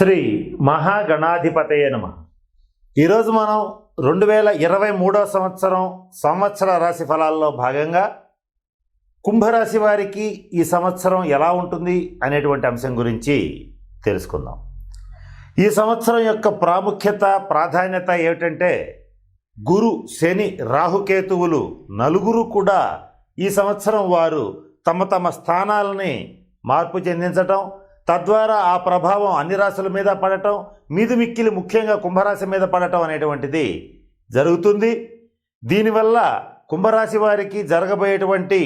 శ్రీ మహాగణాధిపతయే నమః. ఈరోజు మనం 2023 సంవత్సర రాశి ఫలాల్లో భాగంగా కుంభరాశి వారికి ఈ సంవత్సరం ఎలా ఉంటుంది అనేటువంటి అంశం గురించి తెలుసుకుందాం. ఈ సంవత్సరం యొక్క ప్రాముఖ్యత ప్రాధాన్యత ఏమిటంటే గురు, శని, రాహుకేతువులు నలుగురు కూడా ఈ సంవత్సరం వారు తమ తమ స్థానాలని మార్పు చెందించటం, తద్వారా ఆ ప్రభావం అన్ని రాశుల మీద పడటం, మీది మిక్కిలి ముఖ్యంగా కుంభరాశి మీద పడటం అనేటువంటిది జరుగుతుంది. దీనివల్ల కుంభరాశి వారికి జరగబోయేటువంటి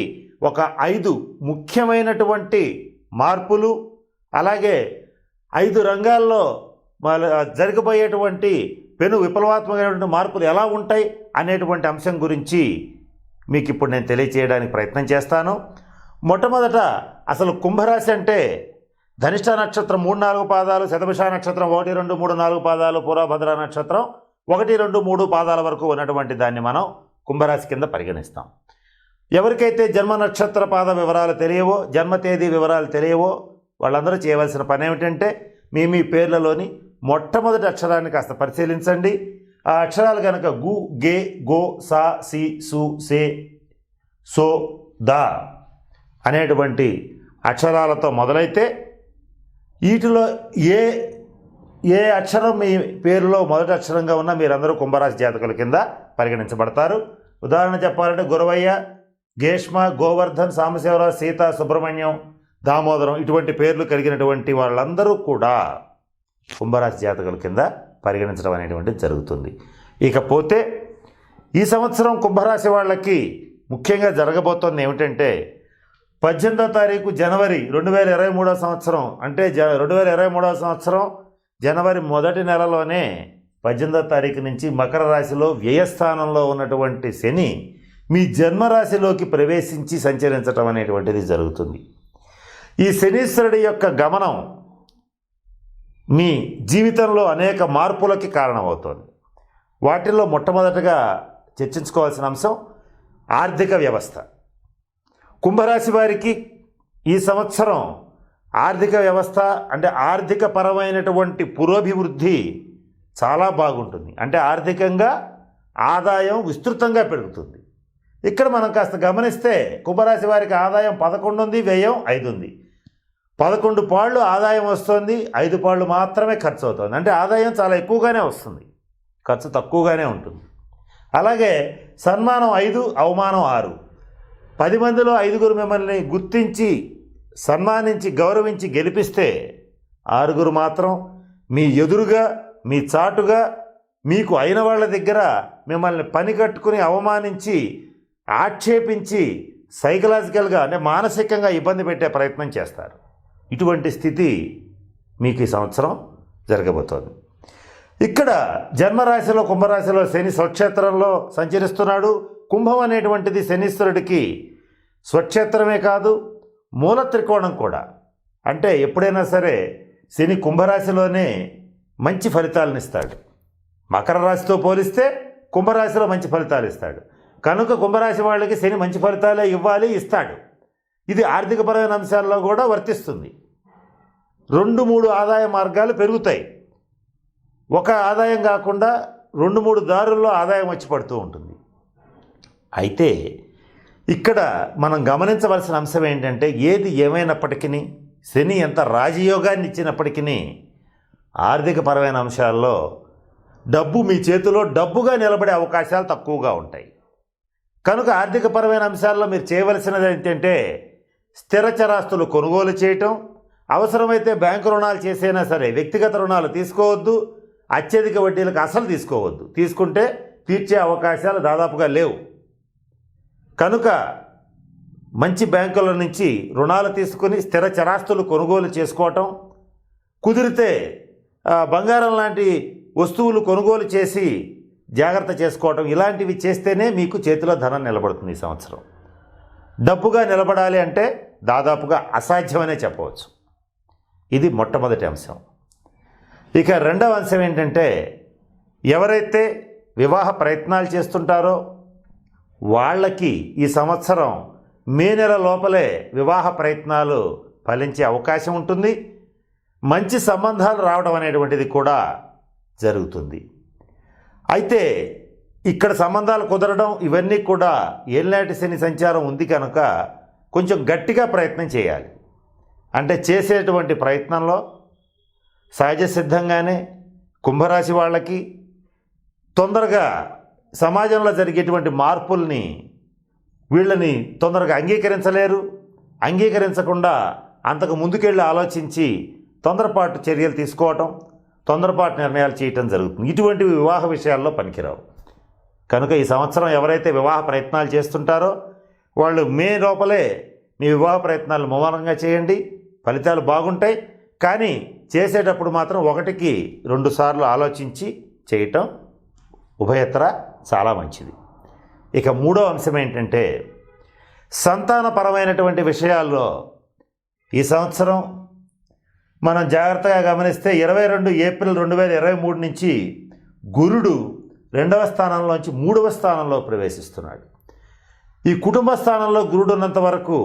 ఒక 5 ముఖ్యమైనటువంటి మార్పులు, అలాగే 5 రంగాల్లో జరగబోయేటువంటి పెను విప్లవాత్మకమైనటువంటి మార్పులు ఎలా ఉంటాయి అనేటువంటి అంశం గురించి మీకు ఇప్పుడు నేను తెలియచేయడానికి ప్రయత్నం చేస్తాను. మొట్టమొదట అసలు కుంభరాశి అంటే ధనిష్ట నక్షత్రం 3-4 పాదాలు, శతభిష నక్షత్రం 1-2-3-4 పాదాలు, పూర్వభద్ర నక్షత్రం 1-2-3 పాదాల వరకు ఉన్నటువంటి దాన్ని మనం కుంభరాశి కింద పరిగణిస్తాం. ఎవరికైతే జన్మ నక్షత్ర పాద వివరాలు తెలియవో, జన్మ తేదీ వివరాలు తెలియవో వాళ్ళందరూ చేయవలసిన పని ఏమిటంటే మీ పేర్లలోని మొట్టమొదటి అక్షరాన్ని కాస్త పరిశీలించండి. ఆ అక్షరాలు కనుక గు, గే, గో, సా, సి, సు, సే, సో, దా అనేటువంటి అక్షరాలతో మొదలైతే వీటిలో ఏ అక్షరం మీ పేరులో మొదటి అక్షరంగా ఉన్న మీరందరూ కుంభరాశి జాతకుల కింద పరిగణించబడతారు. ఉదాహరణ చెప్పాలంటే గురవయ్య, గేష్మ, గోవర్ధన్, సాంబశివరావు, సీత, సుబ్రహ్మణ్యం, దామోదరం ఇటువంటి పేర్లు కలిగినటువంటి వాళ్ళందరూ కూడా కుంభరాశి జాతకుల కింద పరిగణించడం అనేటువంటిది జరుగుతుంది. ఇకపోతే ఈ సంవత్సరం కుంభరాశి వాళ్ళకి ముఖ్యంగా జరగబోతోంది ఏమిటంటే 18వ తారీఖు జనవరి 2023 సంవత్సరం, అంటే 2023 సంవత్సరం జనవరి మొదటి నెలలోనే 18వ తారీఖు నుంచి మకర రాశిలో వ్యయస్థానంలో ఉన్నటువంటి శని మీ జన్మరాశిలోకి ప్రవేశించి సంచరించడం అనేటువంటిది జరుగుతుంది. ఈ శనీశ్వరుడి యొక్క గమనం మీ జీవితంలో అనేక మార్పులకి కారణమవుతోంది. వాటిల్లో మొట్టమొదటగా చర్చించుకోవాల్సిన అంశం ఆర్థిక వ్యవస్థ. కుంభరాశి వారికి ఈ సంవత్సరం ఆర్థిక వ్యవస్థ అంటే ఆర్థిక పరమైనటువంటి పురోభివృద్ధి చాలా బాగుంటుంది. అంటే ఆర్థికంగా ఆదాయం విస్తృతంగా పెరుగుతుంది. ఇక్కడ మనం కాస్త గమనిస్తే కుంభరాశి వారికి ఆదాయం 11 ఉంది, వ్యయం 5 ఉంది. 11 పాళ్ళు ఆదాయం వస్తుంది, 5 పాళ్ళు మాత్రమే ఖర్చు అవుతుంది. అంటే ఆదాయం చాలా ఎక్కువగానే వస్తుంది, ఖర్చు తక్కువగానే ఉంటుంది. అలాగే సన్మానం 5, అవమానం 6. 10 మందిలో 5గురు మిమ్మల్ని గుర్తించి సన్మానించి గౌరవించి గెలిపిస్తే 6గురు మాత్రం మీ ఎదురుగా మీ చాటుగా మీకు అయిన వాళ్ళ దగ్గర మిమ్మల్ని పని కట్టుకుని అవమానించి ఆక్షేపించి సైకలాజికల్గా అంటే మానసికంగా ఇబ్బంది పెట్టే ప్రయత్నం చేస్తారు. ఇటువంటి స్థితి మీకు ఈ సంవత్సరం జరగబోతోంది. ఇక్కడ జన్మరాశిలో కుంభరాశిలో శని స్వక్షేత్రంలో సంచరిస్తున్నాడు. కుంభం అనేటువంటిది శనీశ్వరుడికి స్వక్షేత్రమే కాదు, మూల త్రికోణం కూడా. అంటే ఎప్పుడైనా సరే శని కుంభరాశిలోనే మంచి ఫలితాలను ఇస్తాడు. మకర రాశితో పోలిస్తే కుంభరాశిలో మంచి ఫలితాలు ఇస్తాడు. కనుక కుంభరాశి వాళ్ళకి శని మంచి ఫలితాలే ఇవ్వాలి, ఇస్తాడు. ఇది ఆర్థికపరమైన అంశాల్లో కూడా వర్తిస్తుంది. 2-3 ఆదాయ మార్గాలు పెరుగుతాయి. ఒక ఆదాయం కాకుండా 2-3 దారుల్లో ఆదాయం వచ్చి పడుతూ ఉంటుంది. అయితే ఇక్కడ మనం గమనించవలసిన అంశం ఏంటంటే ఏది ఏమైనప్పటికీ శని ఎంత రాజయోగాన్ని ఇచ్చినప్పటికీ ఆర్థికపరమైన అంశాల్లో డబ్బు మీ చేతిలో డబ్బుగా నిలబడే అవకాశాలు తక్కువగా ఉంటాయి. కనుక ఆర్థికపరమైన అంశాల్లో మీరు చేయవలసినది ఏంటంటే స్థిర చరాస్తులు కొనుగోలు చేయటం, అవసరమైతే బ్యాంకు రుణాలు చేసైనా సరే వ్యక్తిగత రుణాలు తీసుకోవద్దు, అత్యధిక వడ్డీలకు అసలు తీసుకోవద్దు. తీసుకుంటే తీర్చే అవకాశాలు దాదాపుగా లేవు. కనుక మంచి బ్యాంకుల నుంచి రుణాలు తీసుకుని స్థిర చరాస్తులు కొనుగోలు చేసుకోవటం, కుదిరితే బంగారం లాంటి వస్తువులు కొనుగోలు చేసి జాగ్రత్త చేసుకోవటం, ఇలాంటివి చేస్తేనే మీకు చేతిలో ధనం నిలబడుతుంది. ఈ సంవత్సరం డబ్బుగా నిలబడాలి అంటే దాదాపుగా అసాధ్యమనే చెప్పవచ్చు. ఇది మొట్టమొదటి అంశం. ఇక రెండవ అంశం ఏంటంటే ఎవరైతే వివాహ ప్రయత్నాలు చేస్తుంటారో వాళ్ళకి ఈ సంవత్సరం మే నెల లోపలే వివాహ ప్రయత్నాలు ఫలించే అవకాశం ఉంటుంది. మంచి సంబంధాలు రావడం అనేటువంటిది కూడా జరుగుతుంది. అయితే ఇక్కడ సంబంధాలు కుదరడం ఇవన్నీ కూడా ఏలినాటి శని సంచారం ఉంది కనుక కొంచెం గట్టిగా ప్రయత్నం చేయాలి. అంటే చేసేటువంటి ప్రయత్నంలో సహజ సిద్ధంగానే కుంభరాశి వాళ్ళకి తొందరగా సమాజంలో జరిగేటువంటి మార్పుల్ని వీళ్ళని తొందరగా అంగీకరించలేరు. అంగీకరించకుండా అంతకు ముందుకెళ్ళి ఆలోచించి తొందరపాటు చర్యలు తీసుకోవటం, తొందరపాటు నిర్ణయాలు చేయటం జరుగుతుంది. ఇటువంటివి వివాహ విషయాల్లో పనికిరావు. కనుక ఈ సంవత్సరం ఎవరైతే వివాహ ప్రయత్నాలు చేస్తుంటారో వాళ్ళు మే లోపలే మీ వివాహ ప్రయత్నాలు ముమ్మరంగా చేయండి. ఫలితాలు బాగుంటాయి. కానీ చేసేటప్పుడు మాత్రం 1కి 2 సార్లు ఆలోచించి చేయటం ఉభయత్ర చాలా మంచిది. ఇక మూడో అంశం ఏంటంటే సంతానపరమైనటువంటి విషయాల్లో ఈ సంవత్సరం మనం జాగ్రత్తగా గమనిస్తే 22 ఏప్రిల్ 2023 నుంచి గురుడు 2వ స్థానంలోంచి 3వ స్థానంలో ప్రవేశిస్తున్నాడు. ఈ కుటుంబ స్థానంలో గురుడు ఉన్నంత వరకు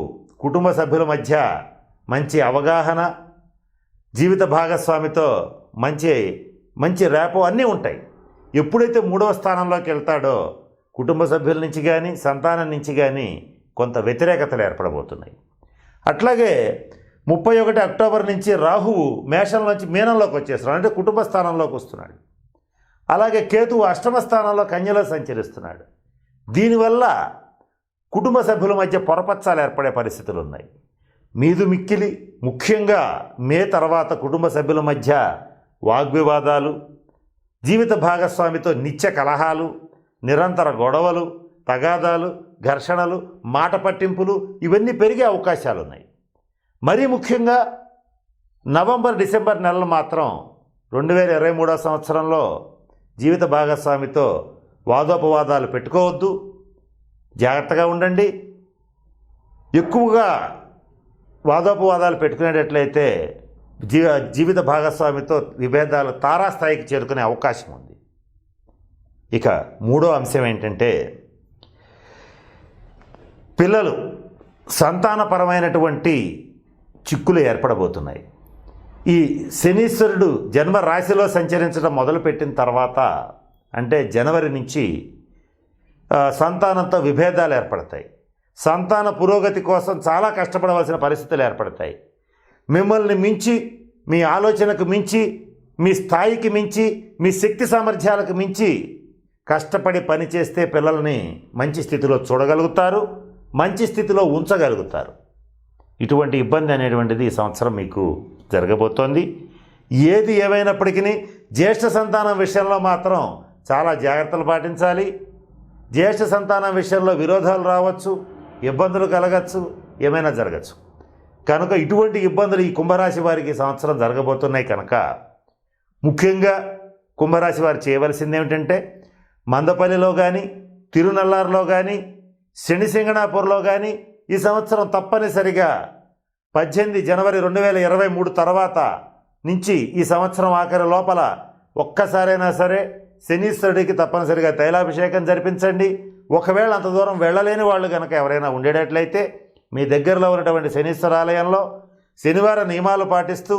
కుటుంబ సభ్యుల మధ్య మంచి అవగాహన, జీవిత భాగస్వామితో మంచి రేపో అన్నీ ఉంటాయి. ఎప్పుడైతే 3వ స్థానంలోకి వెళ్తాడో కుటుంబ సభ్యుల నుంచి కానీ సంతానం నుంచి కానీ కొంత వ్యతిరేకతలు ఏర్పడబోతున్నాయి. అట్లాగే 31 అక్టోబర్ నుంచి రాహువు మేషంలోంచి మీనంలోకి వచ్చేస్తున్నాడు, అంటే కుటుంబ స్థానంలోకి వస్తున్నాడు. అలాగే కేతువు 8వ స్థానంలో కన్యలో సంచరిస్తున్నాడు. దీనివల్ల కుటుంబ సభ్యుల మధ్య పొరపచ్చాలు ఏర్పడే పరిస్థితులు ఉన్నాయి. మీదు మిక్కిలి ముఖ్యంగా మే తర్వాత కుటుంబ సభ్యుల మధ్య వాగ్వివాదాలు, జీవిత భాగస్వామితో నిత్య కలహాలు, నిరంతర గొడవలు, తగాదాలు, ఘర్షణలు, మాట పట్టింపులు ఇవన్నీ పెరిగే అవకాశాలు ఉన్నాయి. మరీ ముఖ్యంగా నవంబర్ డిసెంబర్ నెలలు మాత్రం 2023 సంవత్సరంలో జీవిత భాగస్వామితో వాదోపవాదాలు పెట్టుకోవద్దు, జాగ్రత్తగా ఉండండి. ఎక్కువగా వాదోపవాదాలు పెట్టుకునేటట్లయితే జీవిత భాగస్వామితో విభేదాలు తారాస్థాయికి చేరుకునే అవకాశం ఉంది. ఇక మూడో అంశం ఏంటంటే పిల్లలు సంతానపరమైనటువంటి చిక్కులు ఏర్పడబోతున్నాయి. ఈ శనీశ్వరుడు జన్మ రాశిలో సంచరించడం మొదలుపెట్టిన తర్వాత అంటే జనవరి నుంచి సంతానంతో విభేదాలు ఏర్పడతాయి. సంతాన పురోగతి కోసం చాలా కష్టపడవలసిన పరిస్థితులు ఏర్పడతాయి. మిమ్మల్ని మించి, మీ ఆలోచనకు మించి, మీ స్థాయికి మించి, మీ శక్తి సామర్థ్యాలకు మించి కష్టపడి పనిచేస్తే పిల్లల్ని మంచి స్థితిలో చూడగలుగుతారు, మంచి స్థితిలో ఉంచగలుగుతారు. ఇటువంటి ఇబ్బంది అనేటువంటిది ఈ సంవత్సరం మీకు జరగబోతోంది. ఏది ఏమైనప్పటికీ జ్యేష్ఠ సంతానం విషయంలో మాత్రం చాలా జాగ్రత్తలు పాటించాలి. జ్యేష్ఠ సంతానం విషయంలో విరోధాలు రావచ్చు, ఇబ్బందులు కలగచ్చు, ఏమైనా జరగచ్చు. కనుక ఇటువంటి ఇబ్బందులు ఈ కుంభరాశి వారికి ఈ సంవత్సరం జరగబోతున్నాయి. కనుక ముఖ్యంగా కుంభరాశి వారు చేయవలసింది ఏమిటంటే మందపల్లిలో కానీ, తిరునల్లారులో కానీ, శనిసింగణాపూర్లో కానీ ఈ సంవత్సరం తప్పనిసరిగా 18 జనవరి 2023 తర్వాత నుంచి ఈ సంవత్సరం ఆఖరి లోపల ఒక్కసారైనా సరే శనీశ్వరుడికి తప్పనిసరిగా తైలాభిషేకం జరిపించండి. ఒకవేళ అంత దూరం వెళ్ళలేని వాళ్ళు కనుక ఎవరైనా ఉండేటట్లయితే మీ దగ్గరలో ఉన్నటువంటి శనీశ్వర ఆలయంలో శనివార నియమాలు పాటిస్తూ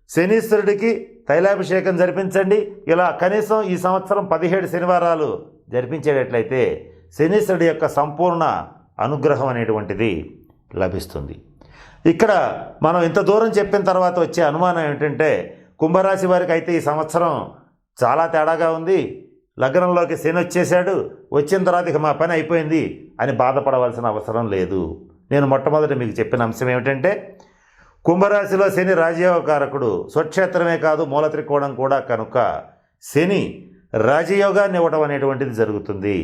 శనీశ్వరుడికి తైలాభిషేకం జరిపించండి. ఇలా కనీసం ఈ సంవత్సరం 17 శనివారాలు జరిపించేటట్లయితే శనీశ్వరుడి యొక్క సంపూర్ణ అనుగ్రహం అనేటువంటిది లభిస్తుంది. ఇక్కడ మనం ఇంత దూరం చెప్పిన తర్వాత వచ్చే అనుమానం ఏమిటంటే కుంభరాశి వారికి అయితే ఈ సంవత్సరం చాలా తేడాగా ఉంది, లగ్నంలోకి శని వచ్చేసాడు, వచ్చిన తర్వాత ఇక మా పని అయిపోయింది అని బాధపడవలసిన అవసరం లేదు. నేను మొట్టమొదటి మీకు చెప్పిన అంశం ఏమిటంటే కుంభరాశిలో శని రాజయోగకారకుడు, స్వక్షేత్రమే కాదు మూల త్రికోణం కూడా. కనుక శని రాజయోగాన్ని ఇవ్వడం అనేటువంటిది జరుగుతుంది.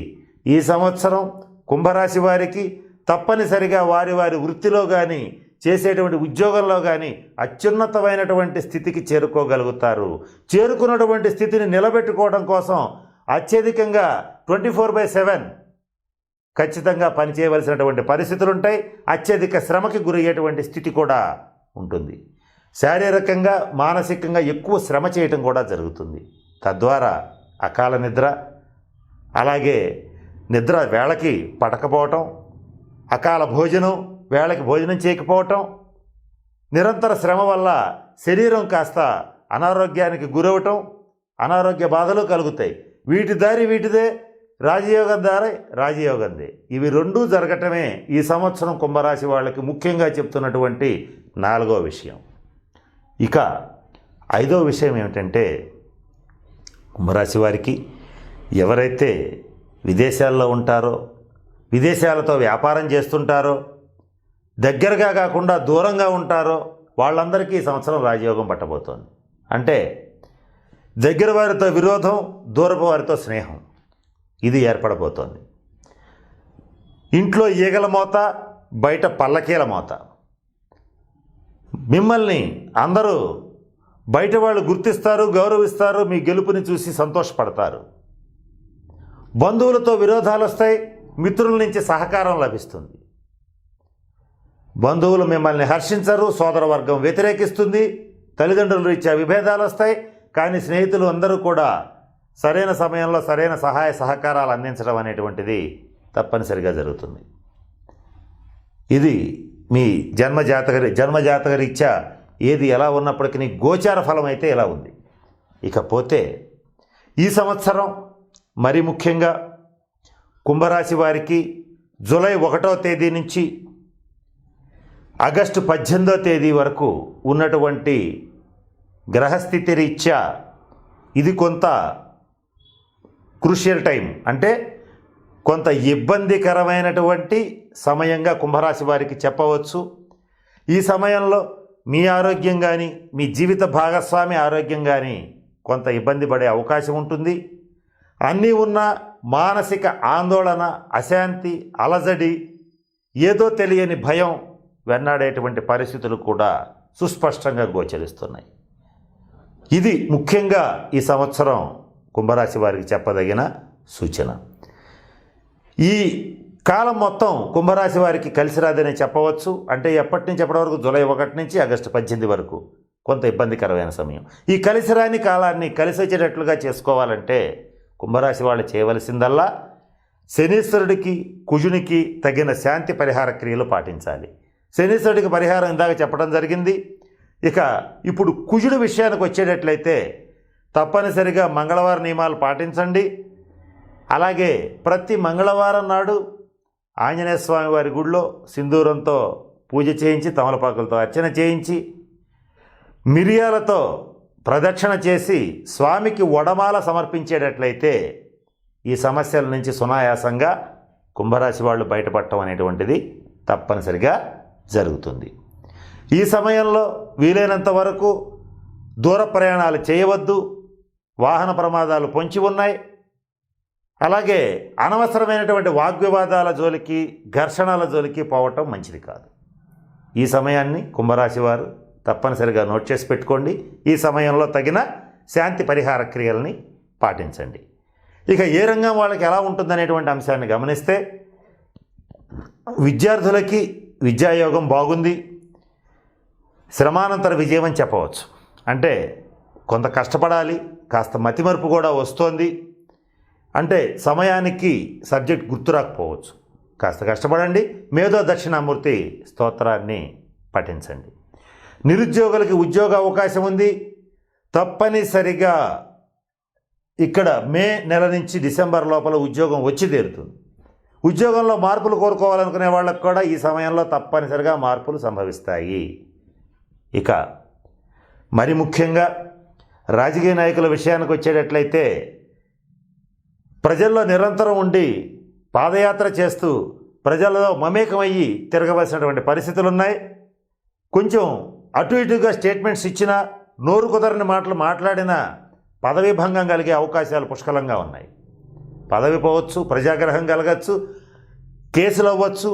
ఈ సంవత్సరం కుంభరాశి వారికి తప్పనిసరిగా వారి వారి వృత్తిలో కానీ చేసేటువంటి ఉద్యోగంలో కానీ అత్యున్నతమైనటువంటి స్థితికి చేరుకోగలుగుతారు. చేరుకున్నటువంటి స్థితిని నిలబెట్టుకోవడం కోసం అత్యధికంగా 24/7 ఖచ్చితంగా పనిచేయవలసినటువంటి పరిస్థితులు ఉంటాయి. అత్యధిక శ్రమకి గురయ్యేటువంటి స్థితి కూడా ఉంటుంది. శారీరకంగా మానసికంగా ఎక్కువ శ్రమ చేయటం కూడా జరుగుతుంది. తద్వారా అకాల నిద్ర, అలాగే నిద్ర వేళకి పడకపోవటం, అకాల భోజనం, వేళకి భోజనం చేయకపోవటం, నిరంతర శ్రమ వల్ల శరీరం కాస్త అనారోగ్యానికి గురవటం, అనారోగ్య బాధలు కలుగుతాయి. వీటి దారి వీటిదే, రాజయోగం దారి రాజయోగందే. ఇవి రెండూ జరగటమే ఈ సంవత్సరం కుంభరాశి వాళ్ళకి ముఖ్యంగా చెప్తున్నటువంటి 4వ విషయం. ఇక 5వ విషయం ఏమిటంటే, కుంభరాశి వారికి ఎవరైతే విదేశాల్లో ఉంటారో, విదేశాలతో వ్యాపారం చేస్తుంటారో, దగ్గరగా కాకుండా దూరంగా ఉంటారో వాళ్ళందరికీ ఈ సంవత్సరం రాజయోగం పట్టబోతోంది. అంటే దగ్గర వారితో విరోధం, దూరపు వారితో స్నేహం, ఇది ఏర్పడబోతోంది. ఇంట్లో ఈగల మోత, బయట పల్లకీల మోత. మిమ్మల్ని అందరూ బయట వాళ్ళు గుర్తిస్తారు, గౌరవిస్తారు, మీ గెలుపుని చూసి సంతోషపడతారు. బంధువులతో విరోధాలు వస్తాయి, మిత్రుల నుంచి సహకారం లభిస్తుంది. బంధువులు మిమ్మల్ని హర్షించరు, సోదరవర్గం వ్యతిరేకిస్తుంది, తల్లిదండ్రుల రీత్యా విభేదాలు వస్తాయి. కానీ స్నేహితులు అందరూ కూడా సరైన సమయంలో సరైన సహాయ సహకారాలు అందించడం అనేటువంటిది తప్పనిసరిగా జరుగుతుంది. ఇది మీ జన్మజాతక రీత్యా ఏది ఎలా ఉన్నప్పటికీ గోచార ఫలం అయితే ఎలా ఉంది. ఇకపోతే ఈ సంవత్సరం మరి ముఖ్యంగా కుంభరాశి వారికి జూలై 1వ తేదీ నుంచి ఆగస్టు 18వ తేదీ వరకు ఉన్నటువంటి గ్రహస్థితి రీత్యా ఇది కొంత క్రూషియల్ టైం, అంటే కొంత ఇబ్బందికరమైనటువంటి సమయంగా కుంభరాశి వారికి చెప్పవచ్చు. ఈ సమయంలో మీ ఆరోగ్యం కానీ, మీ జీవిత భాగస్వామి ఆరోగ్యం కానీ కొంత ఇబ్బంది పడే అవకాశం ఉంటుంది. అన్నీ ఉన్న మానసిక ఆందోళన, అశాంతి, అలజడి, ఏదో తెలియని భయం వెన్నాడేటువంటి పరిస్థితులు కూడా సుస్పష్టంగా గోచరిస్తున్నాయి. ఇది ముఖ్యంగా ఈ సంవత్సరం కుంభరాశి వారికి చెప్పదగిన సూచన. ఈ కాలం మొత్తం కుంభరాశి వారికి కలిసి రాదని చెప్పవచ్చు. అంటే ఎప్పటి నుంచి ఎప్పటి వరకు? జూలై 1 నుంచి ఆగస్టు 18 వరకు కొంత ఇబ్బందికరమైన సమయం. ఈ కలిసి రాని కాలాన్ని కలిసి వచ్చేటట్లుగా చేసుకోవాలంటే కుంభరాశి వాళ్ళు చేయవలసిందల్లా శనీశ్వరుడికి, కుజునికి తగిన శాంతి పరిహార క్రియలు పాటించాలి. శనీశ్వరుడికి పరిహారం ఇందాక చెప్పడం జరిగింది. ఇక ఇప్పుడు కుజుడి విషయానికి వచ్చేటట్లయితే తప్పనిసరిగా మంగళవార నియమాలు పాటించండి. అలాగే ప్రతి మంగళవారం నాడు ఆంజనేయ స్వామి వారి గుడిలో సింధూరంతో పూజ చేయించి, తమలపాకులతో అర్చన చేయించి, మిరియాలతో ప్రదక్షిణ చేసి స్వామికి వడమాల సమర్పించేటట్లయితే ఈ సమస్యల నుంచి సునాయాసంగా కుంభరాశి వాళ్ళు బయటపడటం అనేటువంటిది తప్పనిసరిగా జరుగుతుంది. ఈ సమయంలో వీలైనంత వరకు దూర ప్రయాణాలు చేయవద్దు. వాహన ప్రమాదాలు పొంచి ఉన్నాయి. అలాగే అనవసరమైనటువంటి వాగ్వివాదాల జోలికి, ఘర్షణల జోలికి పోవటం మంచిది కాదు. ఈ సమయాన్ని కుంభరాశి వారు తప్పనిసరిగా నోట్ చేసి పెట్టుకోండి. ఈ సమయంలో తగిన శాంతి పరిహార క్రియల్ని పాటించండి. ఇక ఏ రంగం వాళ్ళకి ఎలా ఉంటుందనేటువంటి అంశాన్ని గమనిస్తే విద్యార్థులకి విద్యాయోగం బాగుంది. శ్రమానంతర విజయం అని చెప్పవచ్చు. అంటే కొంత కష్టపడాలి, కాస్త మతిమరుపు కూడా వస్తోంది. అంటే సమయానికి సబ్జెక్ట్ గుర్తురాకపోవచ్చు. కాస్త కష్టపడండి. మేధో దక్షిణామూర్తి స్తోత్రాన్ని పఠించండి. నిరుద్యోగులకి ఉద్యోగ అవకాశం ఉంది. తప్పనిసరిగా ఇక్కడ మే నెల నుంచి డిసెంబర్ లోపల ఉద్యోగం వచ్చి తీరుతుంది. ఉద్యోగంలో మార్పులు కోరుకోవాలనుకునే వాళ్ళకు కూడా ఈ సమయంలో తప్పనిసరిగా మార్పులు సంభవిస్తాయి. ఇక మరి ముఖ్యంగా రాజకీయ నాయకుల విషయానికి వచ్చేటట్లయితే ప్రజల్లో నిరంతరం ఉండి పాదయాత్ర చేస్తూ ప్రజల్లో మమేకమయ్యి తిరగవలసినటువంటి పరిస్థితులు ఉన్నాయి. కొంచెం అటు ఇటుగా స్టేట్మెంట్స్ ఇచ్చినా, నోరు కుదరని మాటలు మాట్లాడినా పదవీ భంగం కలిగే అవకాశాలు పుష్కలంగా ఉన్నాయి. పదవి పోవచ్చు, ప్రజాగ్రహం కలగచ్చు, కేసులు అవ్వచ్చు,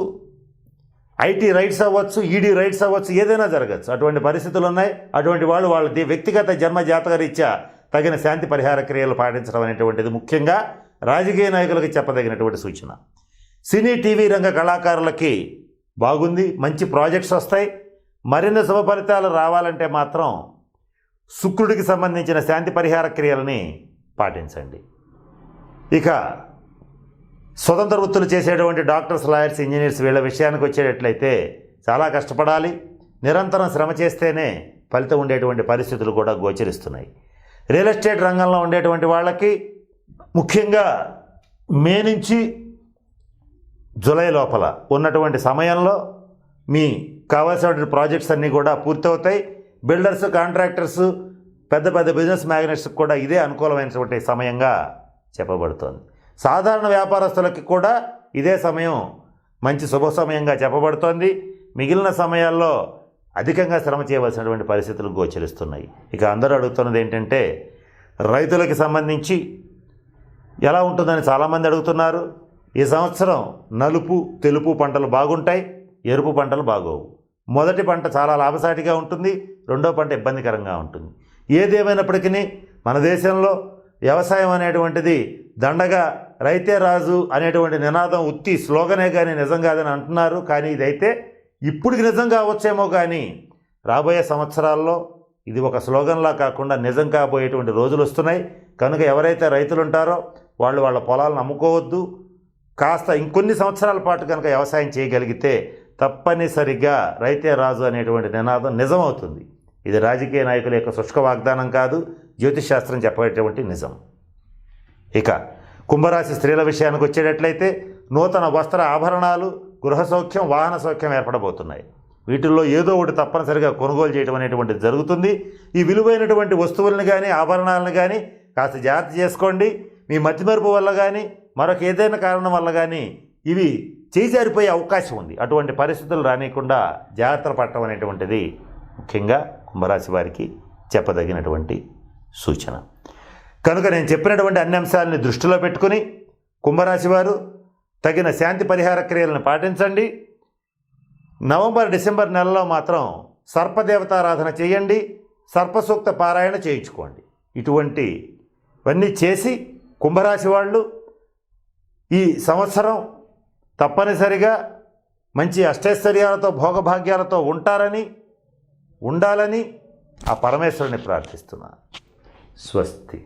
ఐటీ రైట్స్ అవ్వచ్చు, ఈడీ రైట్స్ అవ్వచ్చు, ఏదైనా జరగచ్చు. అటువంటి పరిస్థితులు ఉన్నాయి. అటువంటి వాళ్ళు వాళ్ళ వ్యక్తిగత జన్మ జాతక రీత్యా తగిన శాంతి పరిహార క్రియలు పాటించడం అనేటువంటిది ముఖ్యంగా రాజకీయ నాయకులకి చెప్పదగినటువంటి సూచన. సినీ టీవీ రంగ కళాకారులకి బాగుంది. మంచి ప్రాజెక్ట్స్ వస్తాయి. మరిన్ని శుభ ఫలితాలు రావాలంటే మాత్రం శుక్రుడికి సంబంధించిన శాంతి పరిహార క్రియలని పాటించండి. ఇక స్వతంత్ర వృత్తులు చేసేటువంటి డాక్టర్స్, లాయర్స్, ఇంజనీర్స్ వీళ్ళ విషయానికి వచ్చేటట్లయితే చాలా కష్టపడాలి. నిరంతరం శ్రమ చేస్తేనే ఫలితం ఉండేటువంటి పరిస్థితులు కూడా గోచరిస్తున్నాయి. రియల్ ఎస్టేట్ రంగంలో ఉండేటువంటి వాళ్ళకి ముఖ్యంగా మే నుంచి జూలై లోపల ఉన్నటువంటి సమయంలో మీ కావాల్సినటువంటి ప్రాజెక్ట్స్ అన్నీ కూడా పూర్తవుతాయి. బిల్డర్స్, కాంట్రాక్టర్స్, పెద్ద పెద్ద బిజినెస్ మ్యాగ్నెట్స్కి కూడా ఇదే అనుకూలమైనటువంటి సమయంగా చెప్పబడుతోంది. సాధారణ వ్యాపారస్తులకి కూడా ఇదే సమయం మంచి శుభ సమయంగా చెప్పబడుతోంది. మిగిలిన సమయాల్లో అధికంగా శ్రమ చేయవలసినటువంటి పరిస్థితులు గోచరిస్తున్నాయి. ఇక అందరూ అడుగుతున్నది ఏంటంటే రైతులకి సంబంధించి ఎలా ఉంటుందని చాలామంది అడుగుతున్నారు. ఈ సంవత్సరం నలుపు, తెలుపు పంటలు బాగుంటాయి, ఎరుపు పంటలు బాగోవు. మొదటి పంట చాలా లాభసాటిగా ఉంటుంది, రెండో పంట ఇబ్బందికరంగా ఉంటుంది. ఏదేమైనప్పటికీ మన దేశంలో వ్యవసాయం అనేటువంటిది దండగా రైతే రాజు అనేటువంటి నినాదం ఉత్తి స్లోగనే కానీ నిజం కాదని అంటున్నారు. కానీ ఇదైతే ఇప్పటికి నిజం కావచ్చేమో కానీ రాబోయే సంవత్సరాల్లో ఇది ఒక స్లోగన్లా కాకుండా నిజం కాబోయేటువంటి రోజులు వస్తున్నాయి. కనుక ఎవరైతే రైతులు ఉంటారో వాళ్ళు వాళ్ళ పొలాలను అమ్ముకోవద్దు. కాస్త ఇంకొన్ని సంవత్సరాల పాటు కనుక వ్యవసాయం చేయగలిగితే తప్పనిసరిగా రైతే రాజు అనేటువంటి నినాదం నిజమవుతుంది. ఇది రాజకీయ నాయకుల యొక్క శుష్క వాగ్దానం కాదు, జ్యోతిషశాస్త్రం చెప్పేటువంటి నిజం. ఇక కుంభరాశి స్త్రీల విషయానికి వచ్చేటట్లయితే నూతన వస్త్ర ఆభరణాలు, గృహ సౌఖ్యం, వాహన సౌఖ్యం ఏర్పడబోతున్నాయి. వీటిల్లో ఏదో ఒకటి తప్పనిసరిగా కొనుగోలు చేయడం అనేటువంటిది జరుగుతుంది. ఈ విలువైనటువంటి వస్తువులను కానీ ఆభరణాలను కానీ కాస్త జాగ్రత్త చేసుకోండి. మీ మతిమరుపు వల్ల కానీ మరొక ఏదైనా కారణం వల్ల కానీ ఇవి చేజారిపోయే అవకాశం ఉంది. అటువంటి పరిస్థితులు రానియకుండా జాగ్రత్తలు పడటం అనేటువంటిది ముఖ్యంగా కుంభరాశి వారికి చెప్పదగినటువంటి సూచన. కనుక నేను చెప్పినటువంటి అన్ని అంశాలని దృష్టిలో పెట్టుకుని కుంభరాశి వారు తగిన శాంతి పరిహార క్రియలను పాటించండి. నవంబర్, డిసెంబర్ నెలలో మాత్రం సర్పదేవతారాధన చేయండి, సర్పసూక్త పారాయణ చేయించుకోండి. ఇటువంటివన్నీ చేసి కుంభరాశి వాళ్ళు ఈ సంవత్సరం తప్పనిసరిగా మంచి అష్టైశ్వర్యాలతో, భోగభాగ్యాలతో ఉండాలని ఆ పరమేశ్వరుని ప్రార్థిస్తున్నాను. స్వస్తి.